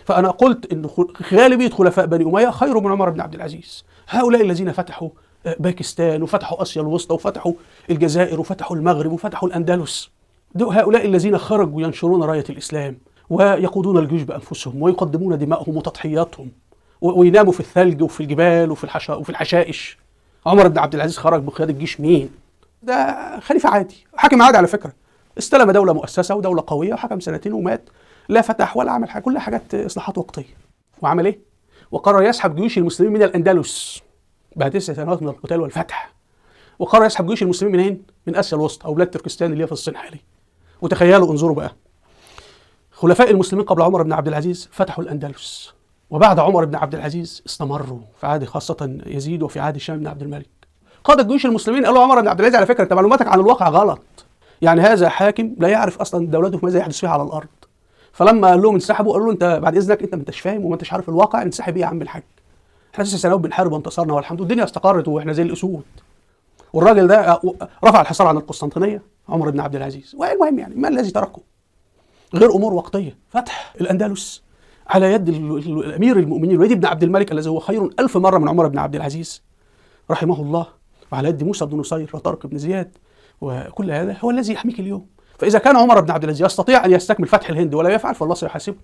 فأنا قلت إن غالبية خلفاء بني أمية خير من عمر بن عبد العزيز. هؤلاء الذين فتحوا باكستان وفتحوا آسيا الوسطى وفتحوا الجزائر وفتحوا المغرب وفتحوا الأندلس، هؤلاء الذين خرجوا ينشرون راية الإسلام ويقودون الجيوش بأنفسهم ويقدمون دماءهم وتضحياتهم ويناموا في الثلج وفي الجبال وفي الحشائش. عمر بن عبد العزيز خرج بقيادة الجيش مين؟ ده خليفة عادي، حاكم عادي على فكرة، استلم دولة مؤسسة ودولة قوية وحكم سنتين ومات، لا فتح ولا عمل حاجة، كلها حاجات إصلاحات وقتية. وعمل إيه؟ وقرر يسحب جيوش المسلمين من الأندلس بعد 9 سنوات من القتال والفتح، وقرر يسحب جيوش المسلمين منين؟ من آسيا الوسطى أو بلاد تركستان اللي هي في الصين حاليا. وتخيلوا، انظروا بقى، خلفاء المسلمين قبل عمر بن عبد العزيز فتحوا الأندلس، وبعد عمر بن عبد العزيز استمروا في عهد خاصة يزيد وفي عهد هشام بن عبد الملك. قادة جيوش المسلمين قالوا عمر بن عبد العزيز على فكرة انت معلوماتك عن الواقع غلط، يعني هذا حاكم لا يعرف اصلا دولته ماذا يحدث فيها على الارض. فلما قال لهم انسحبوا قالوا له انت بعد اذنك انت ما انتش فاهم وما انتش عارف الواقع، انسحب ايه يا عم الحاج؟ احنا 9 سنوات بنحارب وانتصرنا والحمد لله الدنيا استقرت واحنا زي الاسود. والراجل ده رفع الحصار عن القسطنطينيه عمر بن عبد العزيز. والمهم يعني ما الذي تركه؟ غير امور وقتيه، فتح الاندلس على يد الامير المؤمنين الوليد بن عبد الملك الذي هو خير 1000 مره من عمر بن عبد العزيز رحمه الله، وعلى يد موسى بن نصير وطارق بن زياد، وكل هذا هو الذي يحميك اليوم. فإذا كان عمر بن عبد العزيز يستطيع أن يستكمل فتح الهند ولا يفعل فالله سيحاسبه.